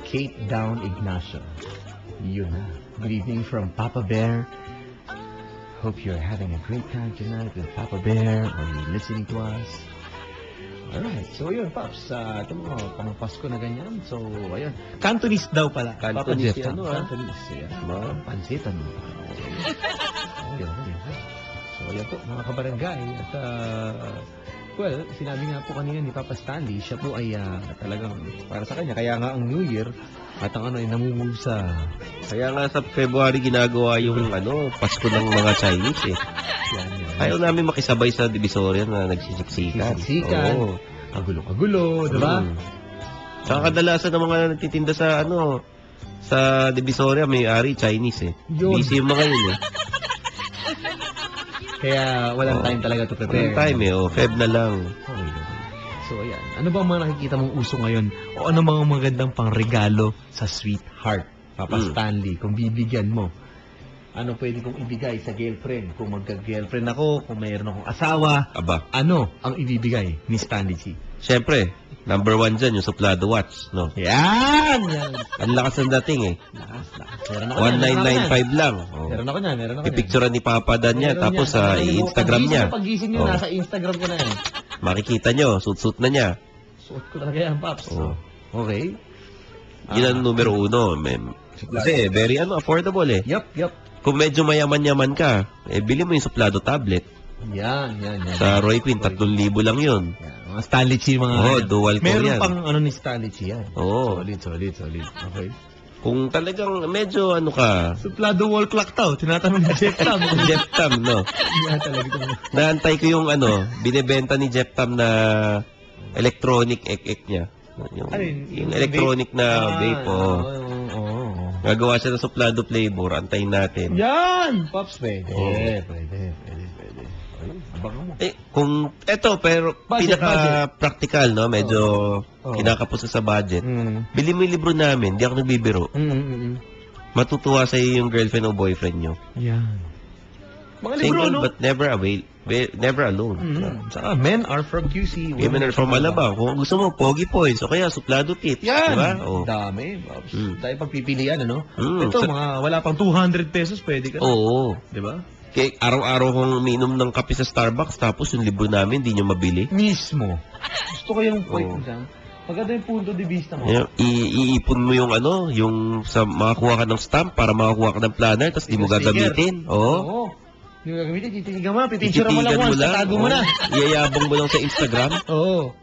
Kate Down Ignacio. Yun na. Good evening from Papa Bear. Hope you're having a great time tonight with Papa Bear or you're listening to us. Alright, so yun, Paps. Ito mo, pang Pasko na ganyan. So, ayun. Cantonese daw pala. Cantonese, Papa Jeff, ano, Cantonese. Ayan. Pansit, ano. Ayun. So, ayan po, mga kabarangay. At, well, sinabi nga po kanina ni Papa Stanley, siya po ay talagang para sa kanya. Kaya nga ang New Year at ang ano ay namumusa. Kaya nga sa February ginagawa yung Pasko ng mga Chinese eh. Yan. Ayaw namin makisabay sa Divisoria na nagsisiksikan. Oo. Kagulo-kagulo, diba? Saka kadalasan ng mga nagtitinda sa sa Divisoria may-ari Chinese eh. Yun. Busy yung mga yun eh. Kaya walang time talaga to prepare. Walang time eh. Feb na lang. Okay. So, ayan. Ano ba ang mga nakikita mong uso ngayon? O ano mga magandang pangregalo sa sweetheart, Papa Stanley, kung bibigyan mo? Ano pwede kong ibigay sa girlfriend? Kung magka-girlfriend ako, kung mayroon akong asawa, Aba. ano ang ibibigay ni Stanley G? Siyempre, number 1 dyan, yung suplado watch, no? Yan! Ang lakas ng dating eh. Lakas. Meron ako yan. 1995 lang. Meron ako yan. Ipicturean ni Papa Dan niya, tapos sa i-Instagram niya. Pag-gising niyo, nasa Instagram ko na yan. Makikita nyo, suit-suit na niya. Suot ko talaga yan, Paps. Okay. Yun ang numero 1. Kasi very affordable eh. Yup. Kung medyo mayaman-yaman ka, bili mo yung suplado tablet. Yan. Sa Roy Queen, 3,000 lang yun. Yan, mga Stanley Chi, mga... dual core meron yan. pang ni Stanley Chi yan. Solid. Okay. Kung talagang medyo ka... Suplado wall clock tao. Tinatanong ni Jeff Tam. Jeff Tam, no? Yan talaga. Naantay ko yung binibenta ni Jeff Tam na electronic ek niya. Yung electronic na vape, Gagawa siya ng suplado flavor. Antayin natin. Yan! Pops, pwede. Abangan mo. Kung pero pinaka-practical, no? Medyo kinakapos sa budget. Bili mo yung libro namin. Di ako nagbibiro. Matutuwa sa iyo yung girlfriend o boyfriend nyo. Yan. Mga libro, Single but never alone. Saka, men are from QC. Women are from Alabang. Kung gusto mo, pogi points. O kaya, suplado tips. Yan! Diba? Dami, Pops. Dahil pagpipilian, Ito, mga wala pang 200 pesos, pwede ka na. Oo. Diba? Kaya araw-araw kong umiinom ng kape sa Starbucks, tapos yung libro namin, di nyo mabili. Mismo. Gusto ko yung point mo dyan. Maganda yung punto de vista mo. Iipon mo yung yung sa makakuha ka ng stamp para makakuha ka ng planner, tapos di mo gagamitin. Oo. Hindi mo gagamitin, tititigan mo, pipicture mo lang once, tatago mo na. Iyayabang mo lang sa Instagram. Oo.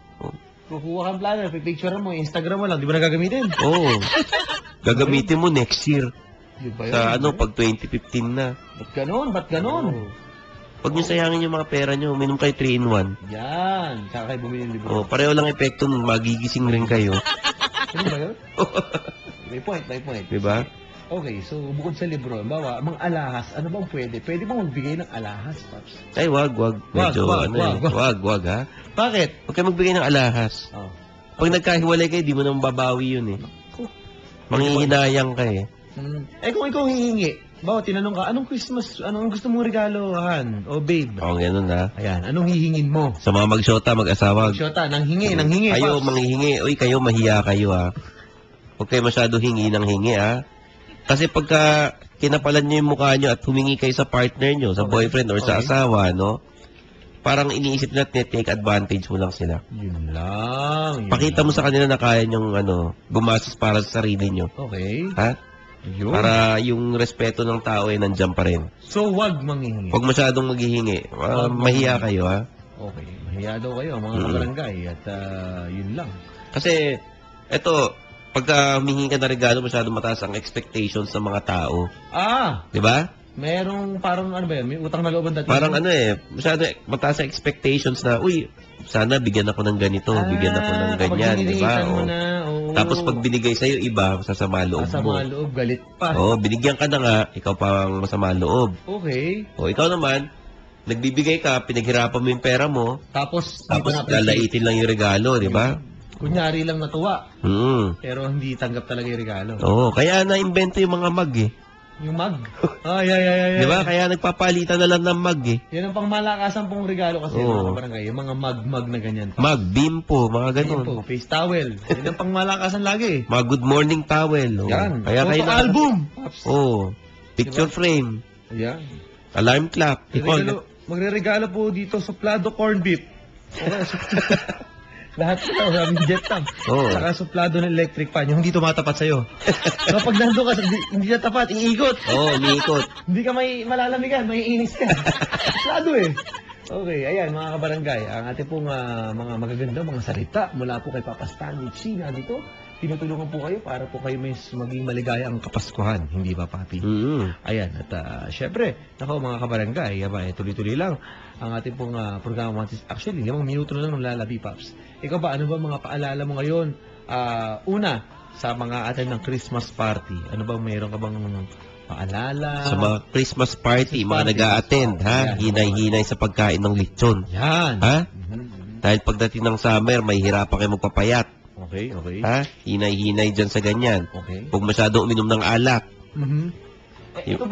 Kukuha kang planner, pipicture mo, Instagram mo lang, di mo na gagamitin. Oo. Gagamitin mo next year. Sa pag 2015 na. Ba't ganon? Pag nyo sayangin yung mga pera nyo, uminom kayo 3-in-1. Yan. Saka kayo bumili ng libro. Pareho lang epekto nun, magigising rin kayo. Ano ba yun? May point. Diba? Okay, so bukod sa libro, mga alahas, ano bang pwede? Pwede bang magbigay ng alahas, Pops? Ay, wag. Medyo, wag, ha? Bakit? Huwag kayo magbigay ng alahas. Pag nagkahiwalay kayo, di mo nang babawi yun eh. Manghihinayang ka eh. Kung ikaw hihingi, tinanong ka, anong Christmas, anong gusto mong regalo, Han? O babe? Ganun ha. Ayan, anong hihingin mo? Sa mga mag-shota, mag-asawa. Mag-shota, nang hingi, Kayo, manghihingi. Uy, kayo, mahiya kayo ha. Huwag kayo masyado hingi ng hingi ha. Kasi pagka kinapalan nyo yung mukha nyo at humingi kayo sa partner nyo, sa boyfriend or sa asawa, parang iniisip na take advantage mo lang sila. Yun lang. Pakita mo sa kanila na kaya nyong gumastos para sa sarili nyo. Okay. Ha? Yun. Para yung respeto ng tao ay nandyan pa rin. So, wag manghihingi. Huwag masyadong maghihingi. Mahiya kayo, ha? Okay. Mahiya daw kayo, mga kabarangay. At yun lang. Kasi, pagka humihingi ka na regalo, masyadong mataas ang expectations ng mga tao. Diba? Merong parang may utang na looban dati. Parang masyado mataas ang expectations na, uy, sana bigyan ako ng ganito, bigyan ako ng ganyan, diba? Tapos pag binigay sa'yo, iba, masasama loob mo. Masama loob, galit pa. Binigyan ka na nga, ikaw pang masama loob. Okay. Ikaw naman, nagbibigay ka, pinaghirapan mo yung pera mo, tapos lalaitin lang yung regalo, diba? Kunyari lang natuwa. Pero hindi tanggap talaga yung regalo. Kaya na-invento yung mga mag eh. Yung mug. Ay. Di ba? Kaya nagpapalitan na lang ng mug eh. Yan ang pangmalakasan pong regalo kasi Oo. mga kabarangay. Yung mga mug na ganyan. Mug, bimpo, mga Yan ganun. po, face towel. Yan ang pangmalakasan lagi. Mga good morning towel. Oh. Yan. Kaya kayo Photo album. Pops. Oh, picture frame, Yan. alarm clock. Magre-regalo po dito suplado corn beef. Okay, lahat ito, maraming jet tam. Oo. Saka suplado ng electric fan, yung hindi tumatapat sa'yo. Kapag nandun ka, hindi na tapat, iikot. Oh, umiikot. Hindi ka may malalamigan, may inis ka. Suplado eh. Okay, ayan mga kabarangay, ang ating pong mga magaganda, mga salita mula po kay Papa Stanley Chi na dito. Tinutulungan po kayo para po kayo maging maligaya ang Kapaskuhan, hindi ba, Papi? Ayan, at syempre, nako mga kabarangay, tuloy-tuloy lang ang ating pong programa. Actually, 5 minuto na lang ng lalabi, Paps. Ikaw ba, ano ba mga paalala mo ngayon? Una, sa mga atin ng Christmas party, ano ba, mayroon ka bang paalala? Sa mga Christmas party, mga nag-a-attend, ha? Yan. Hinay-hinay sa pagkain ng lechon. Yan. Ha? Dahil pagdating ng summer, may hirapan kayo magpapayat. Okay. Ha? Hinay-hinay dyan sa ganyan. Okay. Huwag masyadong uminom ng alak. Ito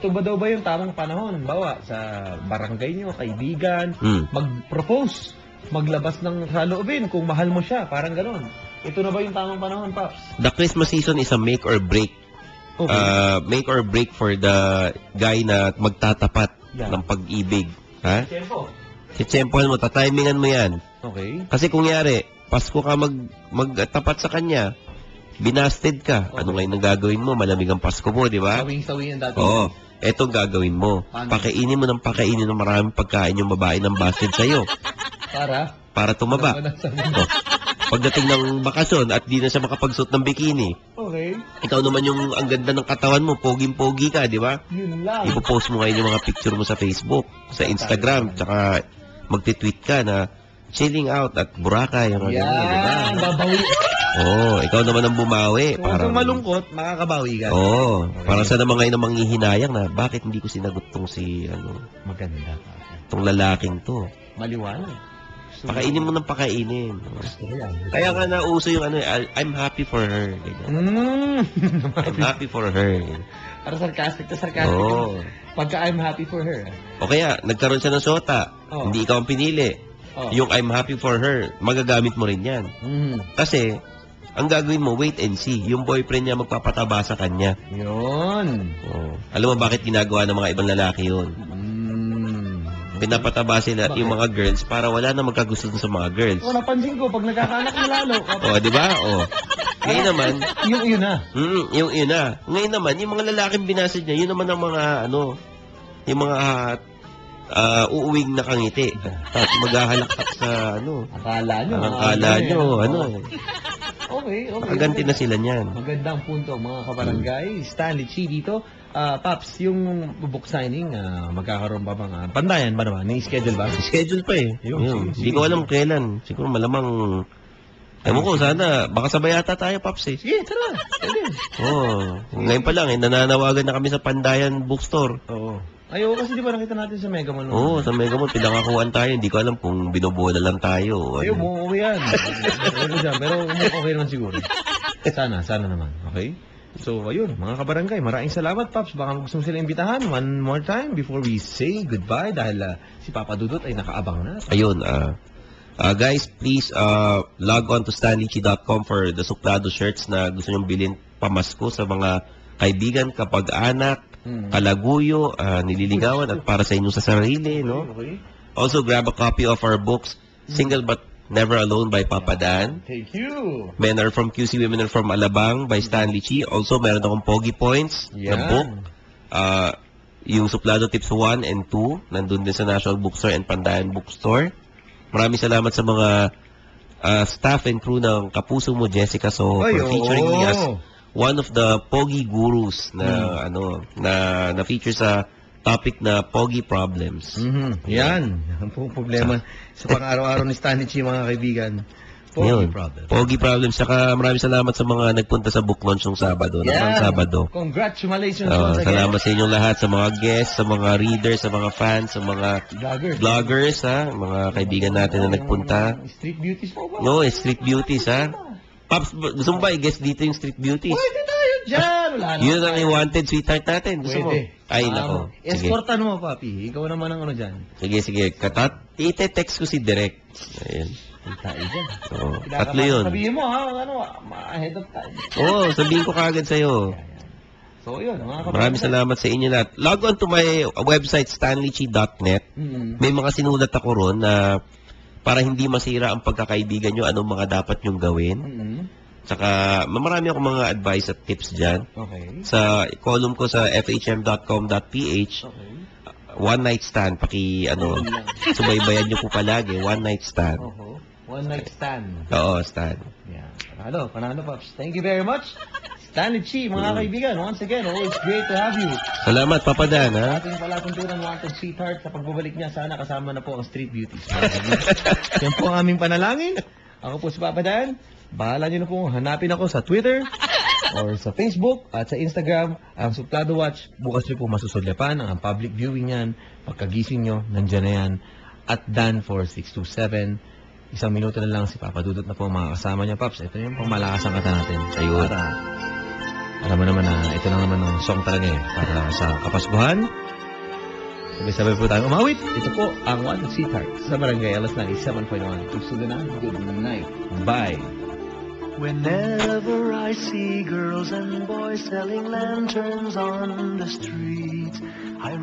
ba daw ba yung tamang panahon? Bawa sa barangay nyo, kaibigan, mag-propose, maglabas ng saloobin kung mahal mo siya, parang gano'n. Ito na ba yung tamang panahon, Paps? The Christmas season is a make or break. Okay. Make or break for the guy na magtatapat Yan. ng pag-ibig. Ha? Tempo. Sitsempohan mo, tatimingan mo yan. Okay. Kasi kung yari, Pasko ka magtapat sa kanya, binasted ka. Ano ngayon ang gagawin mo? Malamig ang Pasko mo, di ba? Sawing-sawing ang dati. Oo. Eto ang gagawin mo. Paano? Pakainin mo ng maraming pagkain yung babae ng busted sa'yo. Para tumaba. Oh. Pagdating ng bakasyon at di na siya makapagsuot ng bikini, Okay. ikaw naman yung ang ganda ng katawan mo, poging-pogi ka, di ba? Yun lang. Ipopost mo ngayon yung mga picture mo sa Facebook, sa Instagram, tsaka magti-tweet ka na chilling out at Boracay, yung mga ganyan, di ba? Yan. Babawi. Oo, ikaw naman ang bumawi. Kung kung malungkot, makakabawi ka. Oo, Okay. parang sa naman ngayon ang manghihinayang na bakit hindi ko sinagot tong Maganda. tong lalaking to. Maliwanag. Pakainin mo ng pakainin. Kaya nga nauso yung I'm happy for her. Ganyan. I'm happy for her. Para sarcastic. Oo. Pagka I'm happy for her. O kaya, nagkaroon siya ng sota. Oo. Hindi ikaw ang pinili. Oh. Yung I'm happy for her, magagamit mo rin yan. Kasi, ang gagawin mo, wait and see. Yung boyfriend niya magpapataba sa kanya. Yun. Oh. Alam mo bakit ginagawa ng mga ibang lalaki yun? Pinapataba sila yung mga girls para wala na magkagusto dun sa mga girls. Napansin ko, pag nagkakaanak na lalo. O, di ba? O. Ngayon naman, Yung yun na. yung ina. Ngayon naman, yung mga lalaking binasid niya, yun naman ang mga, yung mga uuwing nakangiti. At maghahalakak sa, Akala nyo. akala nyo, Okay. Makaganti na sila niyan. Magandang punto, mga kabarangay. Stanley Chi dito. Paps, yung book signing, magkakaroon ba bang pandayan ba naman? Ni-schedule ba? Schedule pa eh. Yun, Hindi ko alam kailan. Siguro malamang, ewan ko, sana, baka sabay yata tayo, Paps eh. Sige, tara. Pwede. Ngayon pa lang, nananawagan na kami sa Pandayan Bookstore. Oo. Ayoko kasi di ba nakita natin sa Mega Mall? Oo, sa Mega Mall, pinakakuhaan tayo. Hindi ko alam kung binubola lang tayo. Ayaw mo, okay yan. Ayoko dyan, pero okay naman siguro. Sana naman. Okay? So, ayun, mga kabarangay, maraming salamat, Paps. Baka gusto mo sila imbitahan one more time before we say goodbye dahil si Papa Dudut ay nakaabang na. Ayun, guys, please log on to stanleychi.com for the suplado shirts na gusto nyong bilhin pamasko sa mga kaibigan, kapag-anak, kalaguyo, nililigawan at para sa inyo sa sarili, no? Okay. Also, grab a copy of our books, Single But Never Alone by Papa Dan. Thank you. Men Are From QC, Women Are From Alabang by Stanley Chi. Also, meron akong Pogi Points na book. Yung Suplado Tips 1 and 2, nandun din sa National Bookstore and Pandayan Bookstore. Maraming salamat sa mga staff and crew ng Kapuso Mo, Jessica So, for featuring me as one of the Pogi gurus na na feature sa topic na Pogi Problems. Yan. Ang pong problema sa pang-araw-araw ni Stanley Chi, mga kaibigan. Pogi Problems. Pogi Problems. Saka maraming salamat sa mga nagpunta sa book launch ng Sabado. Yeah. Sabado. Congratulations once again. Salamat sa inyong lahat, sa mga guests, sa mga readers, sa mga fans, sa mga vloggers, mga kaibigan natin na nagpunta. Street Beauties po ba? No, Street Beauties, ha? Pops, gusto mo ba i-guess dito yung Street Beauties? Pwede tayo dyan! wala na. Yun ang i-wanted sweetheart natin. Gusto mo? Pwede. Ay, nako. Sige. Escortan mo, papi. Ikaw naman ang ano dyan. Sige. Ite-text ko si Direk. Ayun. Tayo dyan. Oo. Tatlo yun. Sabihin mo, ha? Ano, ahead of time. Oo, sabihin ko kagad sa'yo. So, yun. Mga kapatid. Maraming salamat sa inyo lahat. Log on to my website, stanleychi.net. Mm-hmm. May mga sinulat ako ron na para hindi masira ang pagkakaibigan nyo, anong mga dapat nyong gawin. Mm-hmm. Tsaka, marami akong mga advice at tips dyan. Okay. Sa column ko sa fhm.com.ph, Okay. one night stand, subaybayan nyo po palagi, one night stand. One night stand. Oo, stand. Yeah. Panalo, Pops. Thank you very much. Stanley Chi, mga kaibigan, once again, always great to have you. Salamat, Papa Dan, ha? Ating palatuntunan, wanted sweetheart, sa pagbabalik niya, sana kasama na po ang street beauties. Yan po ang aming panalangin. Ako po si Papa Dan. Bahala niyo na po, hanapin ako sa Twitter or sa Facebook at sa Instagram, ang Suplado Watch. Bukas niyo po masusulyapan ang public viewing yan. Pagkagising niyo, nandyan na yan. At Dan for 627. Isang minuto na lang si Papa Dudut na po ang mga kasama niya, Paps. Ito yung pangmalakas ang kata natin. Ayun. Alam mo naman na ito na naman ang song talaga eh. Para sa Kapaskuhan. Sabay-sabay po tayo umawit. Ito po ang Wanted Sweetheart sa Barangay Alas 97.1. Tusugan na. Good night. Bye. Whenever I see girls and boys selling lanterns on the street, I